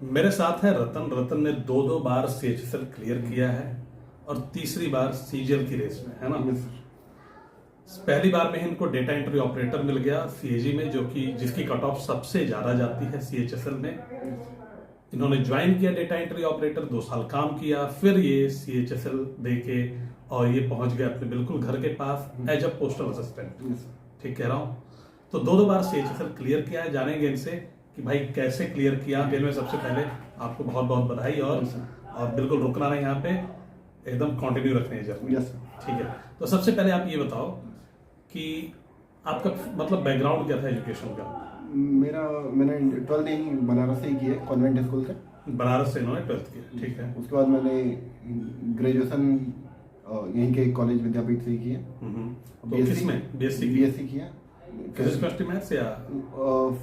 मेरे साथ है रतन। रतन ने दो बार सीएचएसएल क्लियर किया है और तीसरी बार सीजीएल की रेस में है ना। पहली बार में इनको डेटा एंट्री ऑपरेटर मिल गया सीएजी में, जो कि जिसकी कट ऑफ सबसे ज्यादा जाती है सीएचएसएल में। इन्होंने ज्वाइन किया डेटा एंट्री ऑपरेटर, 2 साल काम किया, फिर ये सीएचएसएल देके और ये पहुंच गए अपने बिल्कुल घर के पास एज अ पोस्टल असिस्टेंट। ठीक कह रहा हूं। तो दो बार सीएचएसएल क्लियर किया है। जानेंगे इनसे कि भाई कैसे क्लियर किया। दिन में सबसे पहले आपको बहुत बहुत बधाई और बिल्कुल रुकना नहीं, यहाँ पे एकदम कंटिन्यू रखने हैं जर्नी। ठीक है, तो सबसे पहले आप ये बताओ कि आपका मतलब बैकग्राउंड क्या था एजुकेशन का? मैंने 12th यहीं बनारस से ही की है, कॉन्वेंट स्कूल से। बनारस से इन्होंने 12th किया, ठीक है। उसके बाद मैंने ग्रेजुएशन यहीं के कॉलेज विद्यापीठ से ही की है। तो किसमें बीएससी किया? फिजिक्स केमिस्ट्री मैथ्स या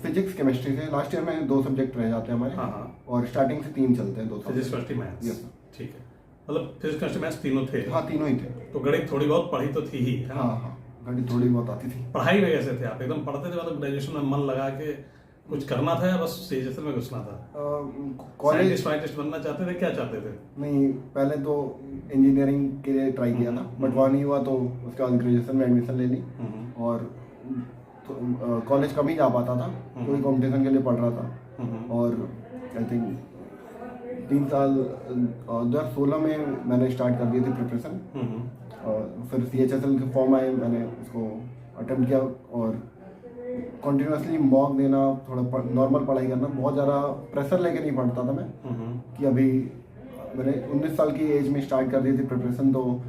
फिजिक्स केमिस्ट्री से। लास्ट ईयर में 2 सब्जेक्ट रह जाते हैं हमारे। हाँ। और स्टार्टिंग से 3 चलते हैं, 2 फिजिक्स केमिस्ट्री मैथ्स। यस। ठीक है, मतलब फिजिक्स केमिस्ट्री मैथ्स तीनों थे? हाँ, तीनों ही थे। तो गणित थोड़ी बहुत पढ़ी तो थी ही? हाँ, गणित थोड़ी बहुत आती थी। पढ़ाई में कैसे थे आप? एकदम पढ़ते थे मतलब ग्रेजुएशन में मन लगा के कुछ करना था या बस सीएचएसएल में घुसना था? कॉलेज साइंटिस्ट बनना चाहते थे, क्या चाहते थे? नहीं, पहले तो इंजीनियरिंग के लिए ट्राई किया था, बट वहाँ नहीं हुआ तो उसके बाद ग्रेजुएशन में एडमिशन ले ली। और तो कॉलेज कम ही जा पाता था क्योंकि कॉम्पिटिशन के लिए पढ़ रहा था। और आई थिंक 3 साल 2016 में मैंने स्टार्ट कर दी थी प्रिपरेशन। फिर सीएचएसएल के फॉर्म आए, मैंने उसको अटेम्प्ट किया और कंटिन्यूसली मॉक देना, थोड़ा नॉर्मल पढ़ाई करना। बहुत ज़्यादा प्रेशर लेके नहीं पढ़ता था मैं कि अभी मैंने 19 साल की एज में स्टार्ट कर दी थी प्रिपरेशन, तो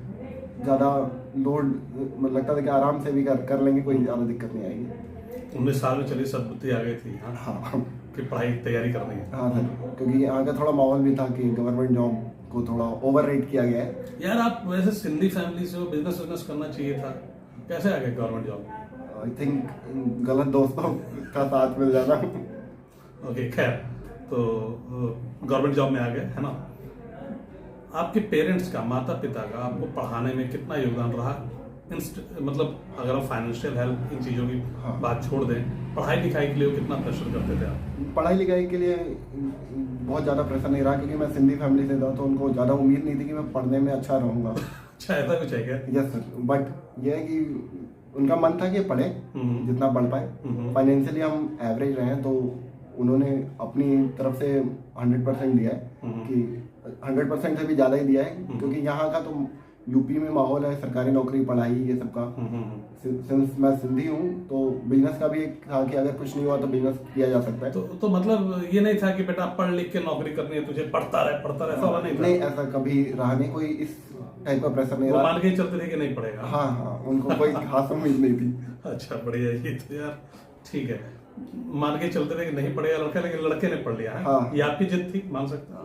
ज़्यादा लोड लगता था कि आराम से भी कर लेंगे, कोई ज़्यादा दिक्कत नहीं आएगी। 19 साल में चली सद्बुद्धि आ गई थी। हाँ, कि पढ़ाई तैयारी करनी है। हाँ सर, क्योंकि यहाँ का थोड़ा माहौल भी था कि गवर्नमेंट जॉब को थोड़ा ओवर रेट किया गया है। यार आप वैसे सिंधी फैमिली से हो, बिजनेस करना चाहिए था, कैसे आ गए गवर्नमेंट जॉब? आई थिंक गलत दोस्तों का साथ मिल जाना। ओके, खैर, तो गवर्नमेंट जॉब में आ गए, है ना। आपके पेरेंट्स का, माता पिता का आपको पढ़ाने में कितना योगदान रहा? मतलब अगर आप फाइनेंशियल हेल्प इन चीज़ों की बात छोड़ दें, पढ़ाई लिखाई के लिए कितना प्रेशर करते थे आप? पढ़ाई लिखाई के लिए बहुत ज़्यादा प्रेशर नहीं रहा, क्योंकि मैं सिंधी फैमिली से था, तो उनको ज़्यादा उम्मीद नहीं थी कि मैं पढ़ने में अच्छा रहूँगा। अच्छा, ऐसा कुछ है क्या? यस सर, बट यह है कि उनका मन था कि पढ़े जितना पढ़ पाए। फाइनेंशियली हम एवरेज रहे हैं, तो उन्होंने अपनी तरफ से 100% दिया है, कि 100% से भी ज़्यादा ही दिया है, क्योंकि यहाँ का तो यूपी में माहौल है सरकारी नौकरी, पढ़ाई, ये सब का। सिंस मैं सिंधी हूँ तो बिजनेस का भी एक था कि अगर कुछ नहीं हुआ तो बिजनेस किया जा सकता है। तो मतलब ये नहीं था कि बेटा पढ़ लिख के नौकरी करनी है तुझे, पढ़ता रहे, ऐसा वाला नहीं था? नहीं, ऐसा कभी रहा नहीं, कोई इस टाइप का प्रेशर नहीं रहा। मान के चलते थे कि नहीं पढ़ेगा? हाँ, उनको कोई खास उम्मीद नहीं थी। अच्छा, बढ़िया, ये तो यार ठीक है। मान के चलते थे कि नहीं पढ़ेगा लड़का, लेकिन लड़के ने पढ़ लिया है। हाँ। ये आपकी जिद थी, मान सकते हैं?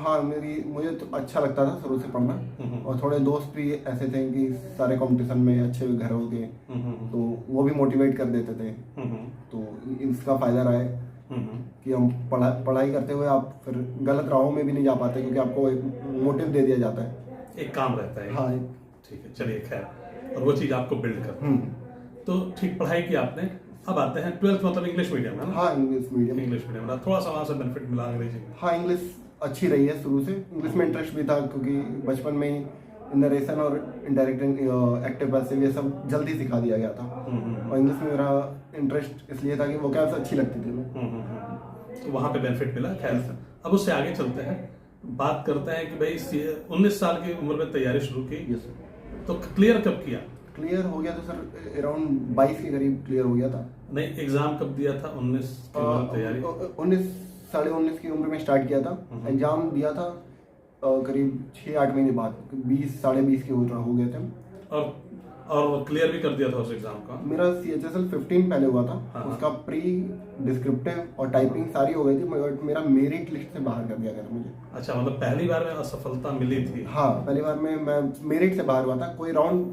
हाँ, मुझे तो अच्छा लगता था शुरू से पढ़ना। और थोड़े दोस्त भी ऐसे थे कि सारे कंपटीशन में अच्छे घरों के, तो वो भी मोटिवेट कर देते थे। तो इसका फायदा रहा है कि हम पढ़ाई करते हुए आप फिर गलत राहों में भी नहीं जा पाते, क्योंकि आपको एक मोटिव दे दिया जाता है, एक काम रहता है। हाँ, ठीक है, चलिए, खैर, और वो चीज आपको बिल्ड कर। तो ठीक, पढ़ाई की आपने। अब आते हैं 12th, मतलब इंग्लिश मीडियम है ना? हाँ, इंग्लिश मीडियम। थोड़ा सा वहां से बेनिफिट मिला अंग्रेजी में? हाँ, इंग्लिश अच्छी रही है शुरू से। इंग्लिश में इंटरेस्ट भी था, क्योंकि बचपन में ही नरेशन और इंडायरेक्ट एक्टिव पैसिव ये सब जल्दी सिखा दिया गया था। और इंग्लिश में मेरा इंटरेस्ट इसलिए था कि वोकैब्स अच्छी लगती थी मैं। तो वहां पे बेनिफिट मिला। खैर, अब उससे आगे चलते हैं, बात करते हैं कि भाई 19 साल की उम्र में तैयारी शुरू की। यस। तो क्लियर कब किया? क्लियर हो गया तो सर अराउंड 22 के करीब क्लियर हो गया था। नहीं, एग्जाम कब दिया था? 19 की उम्र तैयारी? 19 साढ़े 19 की उम्र में स्टार्ट किया था। एग्जाम दिया था करीब 6-8 महीने बाद, 20 साढ़े 20 की उम्र हो गए थे। और क्लियर भी कर दिया था उस एग्जाम का? मेरा सीएचएसएल 15 पहले हुआ था। हाँ। उसका प्री डिस्क्रिप्टिव और टाइपिंग सारी हो गई थी, बट मेरा मेरिट लिस्ट से बाहर कर दिया गया था मुझे। अच्छा, मतलब पहली बार में असफलता मिली थी? हाँ, पहली बार में मैं मेरिट से बाहर हुआ था। कोई राउंड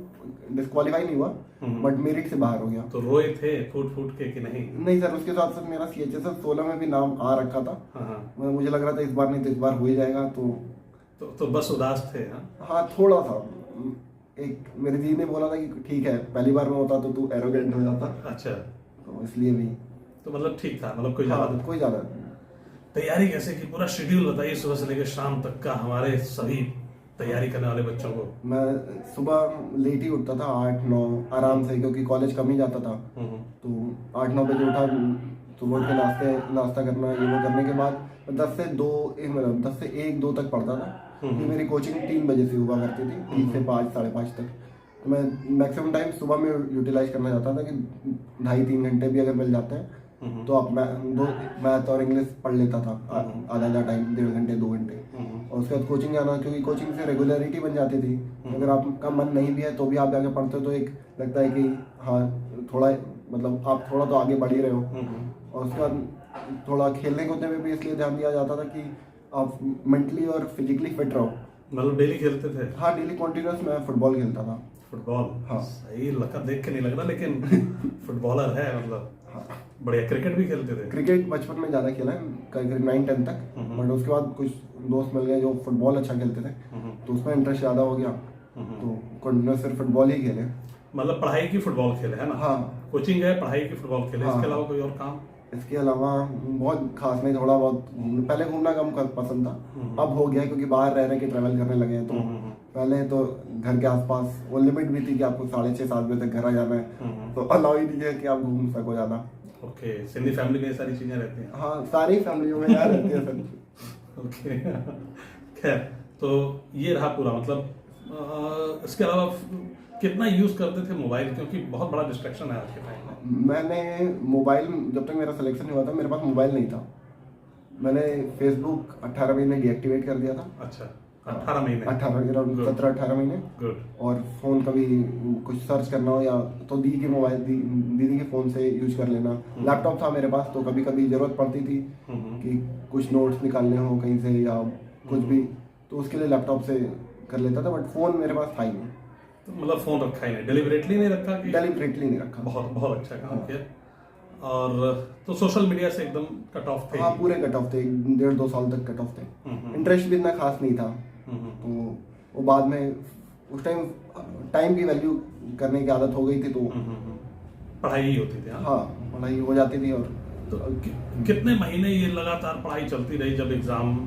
डिस्क्वालीफाई नहीं हुआ, बट मेरिट से बाहर हो गया। तो रोए थे फूट के कि नहीं? नहीं सर, उसके साथ साथ मेरा सीएचएसएल 16 में भी नाम आ रखा था। हाँ। मुझे लग रहा था इस बार नहीं तो इस बार हो ही जाएगा, तो बस उदास थे? हाँ, थोड़ा सा। एक मेरे जी ने बोला था कि ठीक है, पहली बार में होता तो तू एरोगेंट हो जाता। अच्छा, तो इसलिए भी तो मतलब ठीक था, मतलब कोई हाँ, ज्यादा? कोई ज्यादा। तैयारी कैसे की, पूरा शेड्यूल बताइए सुबह से लेकर शाम तक का हमारे सभी तैयारी करने वाले बच्चों को। मैं सुबह लेट ही उठता था, 8-9 आराम से, क्योंकि कॉलेज कम ही जाता था। तो 8-9 बजे उठा, सुबह उठ के नाश्ता करना, ये वो करने के बाद 10 से 1-2 तक पढ़ता था। क्योंकि मेरी कोचिंग 3 बजे से हुआ करती थी, 3 से 5, 5:30 तक। तो मैं मैक्सिमम टाइम सुबह में यूटिलाइज करना चाहता था कि 2.5-3 घंटे भी अगर मिल जाते हैं तो आप मैथ और इंग्लिश पढ़ लेता था आधा टाइम, 1.5 घंटे 2 घंटे। और उसके बाद कोचिंग जाना, क्योंकि कोचिंग से रेगुलरिटी बन जाती थी। अगर आपका मन नहीं भी है तो भी आप जाके पढ़ते हो, तो एक लगता है कि हाँ थोड़ा, मतलब आप थोड़ा तो आगे बढ़ ही रहे हो। और उसके बाद थोड़ा खेलने कूदने में भी इसलिए ध्यान दिया जाता था कि आप मेंटली और फिजिकली फिट रहो। मतलब डेली खेलते थे? हाँ, डेली कॉन्टिन्यूस मैं फुटबॉल खेलता था। फुटबॉल? हाँ। सही लगा, देख के नहीं लग रहा, लेकिन फुटबॉलर है मतलब। हाँ। बढ़िया। क्रिकेट भी खेलते थे? क्रिकेट बचपन में ज़्यादा खेला है, करीब 9-10 तक। बट उसके बाद कुछ दोस्त मिल गए जो फुटबॉल अच्छा खेलते थे, तो उसमें इंटरेस्ट ज़्यादा हो गया, तो कंटिन्यूस सिर्फ फुटबॉल ही खेले। मतलब पढ़ाई की फुटबॉल खेले, है ना? हाँ। कोचिंग गए, पढ़ाई की फुटबॉल खेले। हाँ। इसके अलावा कोई और काम? इसके अलावा बहुत खास नहीं, थोड़ा बहुत पहले घूमना कम पसंद था, अब हो गया क्योंकि बाहर रह रहे के ट्रैवल करने लगे हैं। तो पहले तो घर के आसपास वो लिमिट भी थी कि आपको 6:30-7 बजे तक घर आ जाना है, तो अलाउ ही नहीं है कि आप घूम सको ज़्यादा। ओके, सिंधी फैमिली में ये सारी चीजें रहती हैं? हाँ, सारी फैमिलियों में यार रहती है सर। ओके। खैर, तो ये रहा पूरा, मतलब इसके अलावा कितना यूज करते थे मोबाइल, क्योंकि बहुत बड़ा डिस्ट्रैक्शन है आज के टाइम में। मैंने मोबाइल, जब तक मेरा सिलेक्शन नहीं हुआ था मेरे पास मोबाइल नहीं था। मैंने फेसबुक 18 महीने डीएक्टिवेट कर दिया था। अच्छा, 18 महीने? 17-18 महीने। गुड। और फोन कभी कुछ सर्च करना हो या तो दीदी के मोबाइल, दीदी के फोन से यूज कर लेना। लैपटॉप था मेरे पास, तो कभी कभी जरूरत पड़ती थी कि कुछ नोट्स निकालने हो कहीं से या कुछ भी, तो उसके लिए लैपटॉप से कर लेता था। बट फोन मेरे पास था ही नहीं। तो मतलब फोन रखा ही नहीं, डेलिबरेटली नहीं रखा कि? डेलिबरेटली नहीं रखा। बहुत बहुत अच्छा काम किया। और तो सोशल मीडिया से एकदम कट ऑफ थे? हाँ, पूरे कट ऑफ थे, 1.5-2 साल तक कट ऑफ थे। इंटरेस्ट भी इतना खास नहीं था। तो वो बाद में उस टाइम की वैल्यू करने की आदत हो गई थी, तो पढ़ाई ही होती थी। हाँ, पढ़ाई हो जाती थी। और तो कितने महीने ये लगातार पढ़ाई चलती रही, जब एग्जाम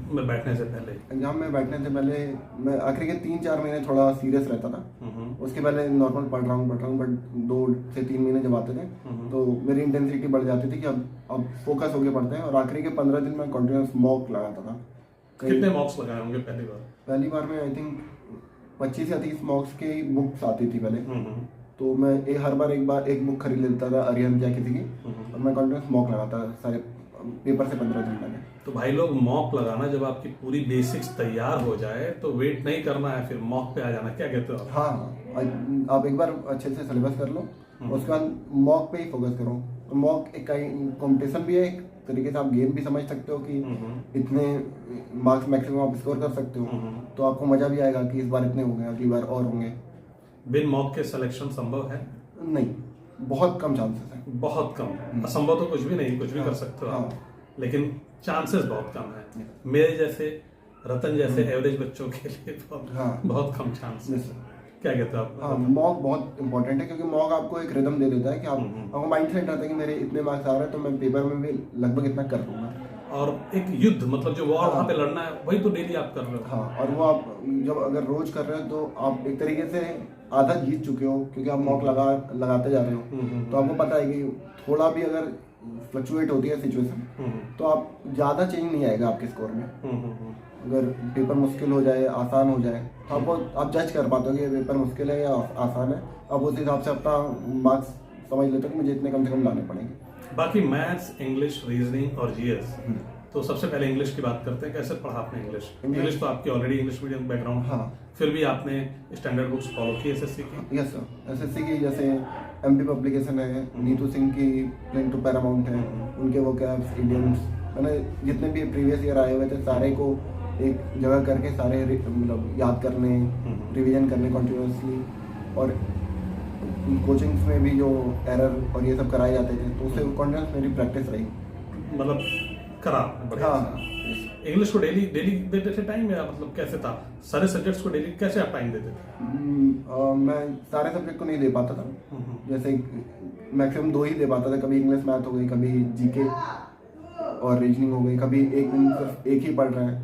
में बैठने से पहले? एग्जाम में बैठने से पहले मैं आखिरी के 3-4 महीने थोड़ा सीरियस रहता था। उसके पहले नॉर्मल पढ़ रहा हूँ, बट 2 से 3 महीने जब आते थे तो मेरी इंटेंसिटी बढ़ जाती थी कि अब फोकस होके पढ़ते हैं। और आखिरी के 15 दिन में कंटिन्यूस मॉक लगाता था। कितने मॉक्स लगाए होंगे पहली बार? पहली बार में आई थिंक 25 या 30 मॉक्स की बुक्स आती थी पहले। तो मैं हर बार एक बुक खरीद लेता था, अरिहंत या किसी की, और मैं कंटिन्यूस मॉक लगाता था सारे पेपर से 15 दिन पहले। तो भाई लोग, मॉक लगाना, जब आपकी पूरी बेसिक्स तैयार हो जाए तो वेट नहीं करना है, फिर मॉक पे आ जाना, क्या कहते हो? हाँ, आप एक बार अच्छे से सिलेबस कर लो, उसके बाद मॉक पे ही फोकस करो। तो मॉक एक कॉम्पिटिशन भी है, एक तरीके से आप गेम भी समझ सकते हो कि इतने मार्क्स मैक्सिमम आप स्कोर कर सकते हो, तो आपको मजा भी आएगा कि इस बार इतने हो गए, अगली बार और होंगे। बिन मॉक के सिलेक्शन संभव है? नहीं, बहुत कम चांसेस है। बहुत कम। असंभव तो कुछ भी नहीं, कुछ भी कर सकते हो आप, लेकिन चांसेस बहुत कम है। मेरे जैसे, रतन जैसे एवरेज बच्चों के लिए बहुत कम चांस है। क्या कहते हो आप? हाँ, मॉक बहुत इंपॉर्टेंट है, क्योंकि मॉक आपको एक रिदम दे देता है कि आपको माइंड सेट रहता है कि मेरे इतने मार्क्स आ रहे हैं, तो मैं पेपर में भी लगभग इतना कर लूंगा। और एक युद्ध, मतलब जो वॉर वहाँ पे लड़ना है, वही तो डेली आप कर रहे हो। हाँ, और वो आप जब अगर रोज कर रहे हो तो आप एक तरीके से आधा जीत चुके हो, क्योंकि आप मॉक लगाते जा रहे हो। तो आपको पता है कि थोड़ा भी अगर फ्लक्चुएट होती है सिचुएशन, तो आप ज़्यादा चेंज नहीं आएगा आपके स्कोर में। अगर पेपर मुश्किल हो जाए, आसान हो जाए, तो आप जज कर पाते हो कि ये पेपर मुश्किल है या आसान है। आप उस हिसाब से अपना मार्क्स समझ लेते हो कि मुझे इतने कम से कम लाने पड़ेंगे। बाकी मैथ्स, इंग्लिश, रीजनिंग और जीएस, तो सबसे पहले इंग्लिश की बात करते हैं। कैसे पढ़ा आपने इंग्लिश? इंग्लिश तो आपकी ऑलरेडी इंग्लिश मीडियम बैकग्राउंड। हाँ, फिर भी आपने स्टैंडर्ड बुक्स फॉलो की एसएससी की? यस सर, एसएससी की जैसे एमपी पब्लिकेशन है, नीतू सिंह की प्लेन टू पैरामाउंट है, उनके वोकैब्स, इडियम्स, मैंने जितने भी प्रीवियस ईयर आए हुए थे सारे को एक जगह करके सारे मतलब याद करने, रिवीजन करने कंटिन्यूसली। और कोचिंग्स में भी जो एरर और ये सब कराए जाते थे, तो उससे कंटिन्यूस मेरी प्रैक्टिस रही। मतलब करा? हाँ। इंग्लिश को डेली देते थे टाइम, या मतलब कैसे था? सारे सब्जेक्ट्स को डेली कैसे आप टाइम देते थे? मैं सारे सब्जेक्ट को नहीं दे पाता था, जैसे मैक्सिमम 2 ही दे पाता था। कभी इंग्लिश मैथ हो गई, कभी जीके और रीजनिंग हो गई, कभी एक दिन सिर्फ एक ही पढ़ रहे हैं।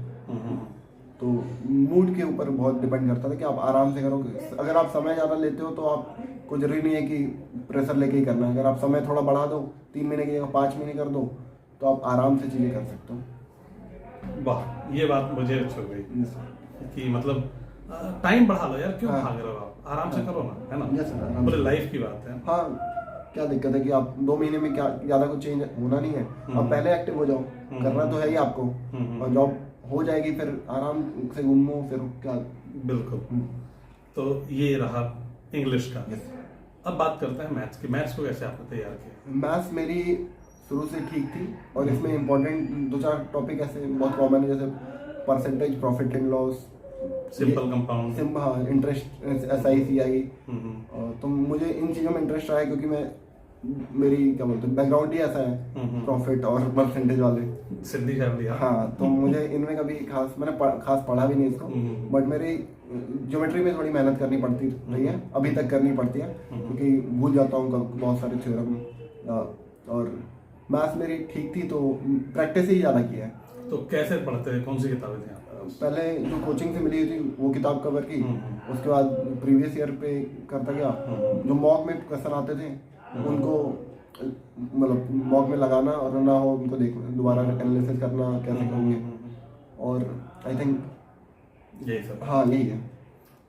तो मूड के ऊपर बहुत डिपेंड करता था कि आप आराम से करोगे। अगर आप समय ज़्यादा लेते हो तो आप को जरूरी नहीं है कि प्रेशर लेके ही करना है। अगर आप समय थोड़ा बढ़ा दो, 3 महीने की जगह 5 महीने कर दो, तो आप आराम से चीज़ें कर सकते हो। वाह, ये बात मुझे अच्छी हो गई कि मतलब टाइम बढ़ा लो यार, क्यों हाँ। भाग रहे हो आप, आराम से करो ना, है ना। Yes, sir, आराम पूरे से। लाइफ की बात है। हाँ, क्या दिक्कत है कि आप 2 महीने में क्या ज़्यादा कुछ चेंज होना नहीं है। आप पहले एक्टिव हो जाओ, करना तो है ही आपको, और जॉब हो जाएगी, फिर आराम से घूमो, फिर क्या। बिल्कुल। तो ये रहा इंग्लिश का। Yes. अब बात करते हैं मैथ्स की। मैथ्स को कैसे आपने तैयार किया? मैथ्स मेरी शुरू से ठीक थी, और इसमें इम्पोर्टेंट 2-4 टॉपिक ऐसे बहुत कॉमन है, जैसे percentage, profit and loss, simple compound, हाँ, इंटरेस्ट, SI CI। तो मुझे इन चीज़ों में इंटरेस्ट आया क्योंकि मेरी क्या बोलते हैं बैकग्राउंड ही ऐसा है, प्रॉफिट और परसेंटेज वाले। सिंधी फैमिली। हाँ, तो मुझे इनमें कभी मैंने खास पढ़ा भी नहीं इसको, बट मेरी ज्योमेट्री में थोड़ी मेहनत करनी पड़ती रही है, अभी तक करनी पड़ती है, क्योंकि भूल जाता हूँ बहुत सारे थ्योरम। और मैथ्स मेरी ठीक थी, तो प्रैक्टिस ही ज़्यादा की है। तो कैसे पढ़ते थे, कौन सी किताबें थी आपके पास? पहले जो कोचिंग से मिली हुई थी वो किताब कवर की, उसके बाद प्रीवियस ईयर पे करता गया। जो मॉक में क्वेश्चन आते थे उनको मतलब मॉक में लगाना, और ना हो उनको दोबारा एनालिसिस करना कैसे करोगे, और आई थिंक यही सब। हाँ, यही है।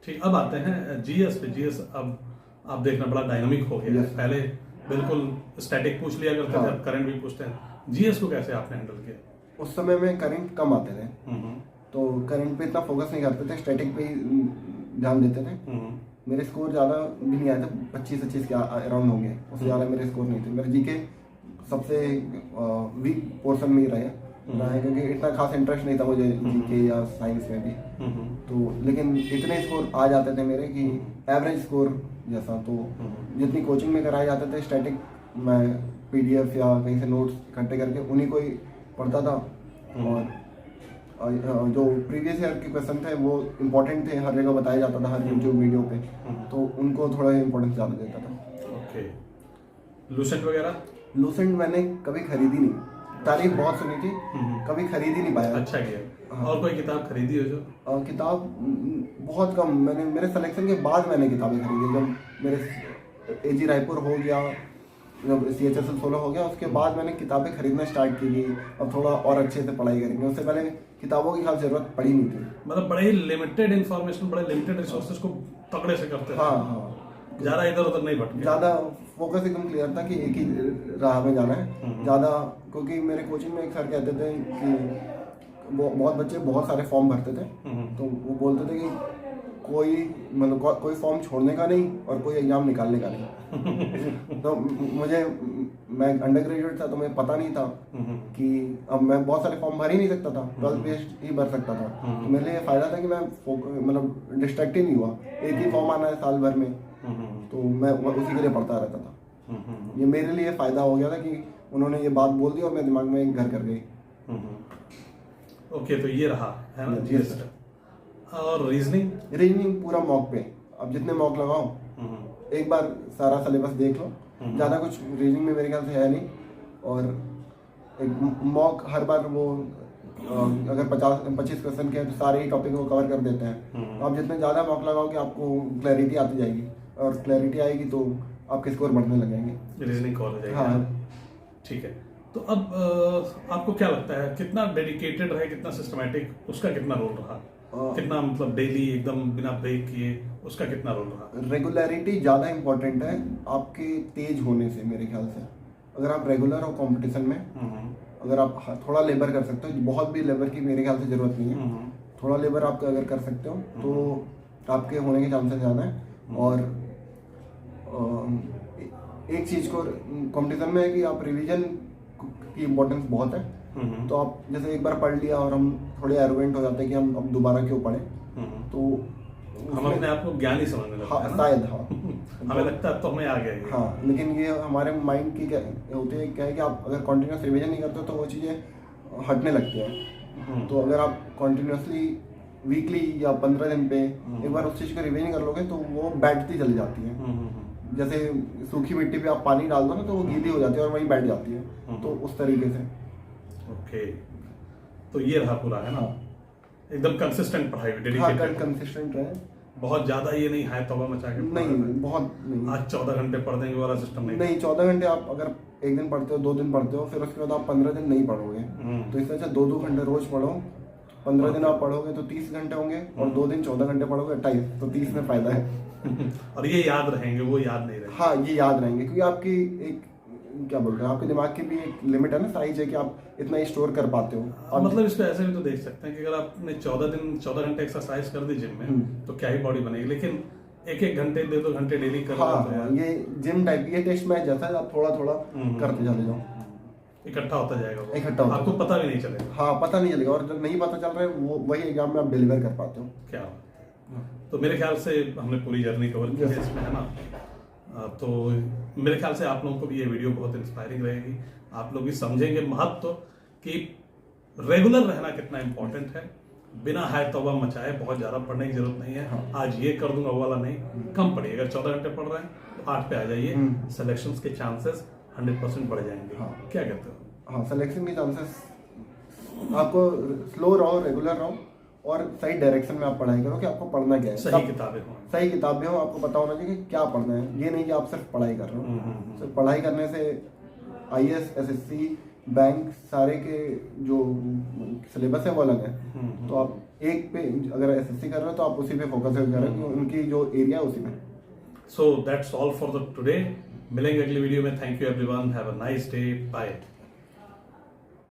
ठीक, अब आते हैं जीएस पे। जीएस अब आप देखना बड़ा डायनामिक हो गया है। Yes. पहले बिल्कुल स्टैटिक पूछ लिया करते थे, हाँ। अब करंट भी पूछते हैं। जीएस को कैसे आपने हैंडल किया? उस समय में करंट कम आते थे, तो करंट पे इतना फोकस नहीं करते थे, स्टैटिक पे ही ध्यान देते थे। मेरे स्कोर ज़्यादा भी नहीं आए थे, 25-25 के अराउंड होंगे, उससे ज़्यादा मेरे स्कोर नहीं थे। मेरे जीके सबसे वीक पोर्शन में ही रहा है, क्योंकि इतना खास इंटरेस्ट नहीं था मुझे जीके या साइंस में भी। तो लेकिन इतने स्कोर आ जाते थे मेरे कि एवरेज स्कोर जैसा। तो जितनी कोचिंग में कराए जाते थे स्टैटिक, मैं PDF या कहीं से नोट्स इकट्ठे करके उन्हीं को ही पढ़ता था। और जो प्रीवियस ईयर के क्वेश्चन थे वो इम्पोर्टेंट थे, हर जगह बताया जाता था, हर यूट्यूब वीडियो पे, तो उनको थोड़ा इम्पोर्टेंस ज़्यादा देता था। ओके। लूसेंट वगैरह? लूसेंट मैंने कभी खरीदी नहीं, तारीफ बहुत सुनी थी, कभी खरीद ही नहीं पाया। अच्छा किया। और कोई किताब खरीदी हो जो? किताब बहुत कम, मैंने मेरे सिलेक्शन के बाद मैंने किताबें खरीदी। जब मेरे AG रायपुर हो गया, जब CHSL 16 हो गया, उसके बाद मैंने किताबें खरीदना स्टार्ट की। अब थोड़ा और अच्छे से पढ़ाई करेंगे, उससे पहले किताबों की खास जरूरत पड़ी नहीं थी। मतलब बड़े लिमिटेड इन्फॉर्मेशन, बड़े लिमिटेड रिसोर्सेज को तगड़े से करते थे। हाँ, ज़्यादा इधर उधर नहीं भटके। ज़्यादा फोकस एकदम क्लियर था कि एक ही राह में जाना है ज़्यादा। क्योंकि मेरे कोचिंग में एक सर कहते थे कि बहुत बच्चे बहुत सारे फॉर्म भरते थे, तो वो बोलते थे कि कोई फॉर्म छोड़ने का नहीं और कोई एग्जाम निकालने का नहीं। तो मैं अंडर ग्रेजुएट था, तो मुझे पता नहीं था कि अब मैं बहुत सारे फॉर्म भर ही नहीं सकता था, 12 बेस्ड ही भर सकता था। तो मेरे लिए फायदा था कि मैं मतलब डिस्ट्रैक्ट ही नहीं हुआ, एक ही फॉर्म आना है साल भर में, तो मैं उसी के लिए पढ़ता रहता था। ये मेरे लिए फायदा हो गया था कि उन्होंने ये बात बोल दी और मेरे दिमाग में घर कर गई। ओके, तो ये रहा है ना Yes, जीएस। और रीजनिंग पूरा मॉक पे, अब जितने मॉक लगाओ एक बार सारा सिलेबस देख लो, ज़्यादा कुछ रीजनिंग में मेरे ख्याल से है नहीं। और एक मॉक हर बार वो अगर 25 क्वेश्चन के हैं तो सारे ही टॉपिक को कवर कर देते हैं। तो आप जितने ज़्यादा मॉक लगाओगे आपको क्लैरिटी आती जाएगी, और क्लैरिटी आएगी तो आपके स्कोर बढ़ने लगेंगे। रीजनिंग कॉलेज है। हाँ, ठीक है। तो अब आपको क्या लगता है कितना डेडिकेटेड रहे, कितना सिस्टमैटिक, उसका कितना रोल रहा? कितना मतलब डेली एकदम बिना ब्रेक किए, उसका कितना रोल रहा? रेगुलरिटी ज़्यादा इंपॉर्टेंट है आपके तेज होने से मेरे ख्याल से। अगर आप रेगुलर हो कंपटीशन में, अगर आप थोड़ा लेबर कर सकते हो, बहुत भी लेबर की मेरे ख्याल से ज़रूरत नहीं है, थोड़ा लेबर आप अगर कर सकते हो तो आपके होने के चांसेस ज़्यादा हैं। और एक चीज़ को कंपटीशन में है कि आप रिवीजन की इम्पोर्टेंस बहुत है। तो आप जैसे एक बार पढ़ लिया और हम थोड़े एरोगेंट हो जाते हैं कि हम अब दोबारा क्यों पढ़ें, तो हम अपने आप को ज्ञानी समझने लगते हैं ना? शायद हाँ। हमें लगता है तो हमें आ गया ये। हाँ, लेकिन ये हमारे माइंड की क्या होती है, क्या है कि आप अगर कॉन्टिन्यूस रिवीजन नहीं करते हो तो वो चीज़ें हटने लगती हैं। तो अगर आप कॉन्टिन्यूसली वीकली या 15 दिन पे एक बार उस चीज़ को रिवीजन कर लोगे तो वो बैठती चली जाती है। जैसे सूखी मिट्टी पे आप पानी डाल दो ना तो वो गीली हो जाती है और वहीं बैठ जाती है। तो उस तरीके से ओके, तो ये रहा पूरा, है ना? एकदम कंसिस्टेंट पढ़ाई, हाँ, डेडिकेटेड, कंसिस्टेंट रहे। बहुत ज्यादा ये नहीं हाय तौबा मचा के पढ़ा नहीं, रहे। बहुत नहीं। आज 14 घंटे पढ़ देंगे वाला सिस्टम नहीं। नहीं, 14 घंटे आप अगर एक दिन पढ़ते हो, 2 दिन पढ़ते हो, फिर उसके बाद आप 15 दिन नहीं पढ़ोगे। तो इससे अच्छा 2-2 घंटे रोज पढ़ो। 15 दिन आप पढ़ोगे तो 30 घंटे होंगे, और 2 दिन 14 घंटे पढ़ोगे 28, तो 30 में फायदा है। और ये याद रहेंगे, वो याद नहीं रहेंगे। हाँ, ये याद रहेंगे, क्योंकि आपकी एक क्या बोल रहे हैं, आपके दिमाग की भी एक लिमिट है ना, साइज है कि आप इतना ही स्टोर कर पाते हो। मतलब इस पे ऐसे भी तो देख सकते हैं कि अगर आपने 14 घंटे एक्सरसाइज कर दी जिम में, तो क्या ही बॉडी बनेगी, लेकिन 1-1 घंटे 2-2 घंटे डेली कर हाँ, रहे हो तो ये जिम टाइप, ये टेस्ट मैच जैसा है, आप थोड़ा थोड़ा करते चले जाओ, इकट्ठा होता जाएगा वो। इकट्ठा होता आपको पता भी नहीं चलेगा। हाँ, पता नहीं चलेगा, और जब नहीं पता चल रहा है वो वही एग्जाम में आप डिलीवर कर पाते हो। क्या बात है। तो मेरे ख्याल से हमने पूरी जर्नी कवर की है इसमें, है ना? तो मेरे ख्याल से आप लोगों को भी ये वीडियो बहुत इंस्पायरिंग रहेगी। आप लोग भी समझेंगे महत्व कि रेगुलर रहना कितना इंपॉर्टेंट है, बिना हाय तौबा मचाए बहुत ज्यादा पढ़ने की जरूरत नहीं है। आज ये कर दूंगा वो वाला नहीं, कम पढ़िए। अगर 14 घंटे पढ़ रहे हैं तो 8 पे आ जाइए, सिलेक्शंस के चांसेस 100% बढ़ जाएंगे। क्या कहते हो? हाँ, सिलेक्शन के चांसेस, आपको स्लो रहो, रेगुलर रहो, और सही डायरेक्शन में आप पढ़ाई करो कि आपको पढ़ना क्या है। सही किताबें हों, सही किताबें हो, आपको पता होना चाहिए कि क्या पढ़ना है। ये नहीं कि आप सिर्फ पढ़ाई कर रहे हो। सिर्फ पढ़ाई करने से IAS, SSC, बैंक सारे के जो सिलेबस है वो अलग है। तो आप एक पे अगर SSC कर रहे हो तो आप उसी पे फोकस करें, उनकी जो एरिया है उसी में। So that's all for the today. मिलेंगे अगली वीडियो में। Thank you everyone, have a nice day, bye.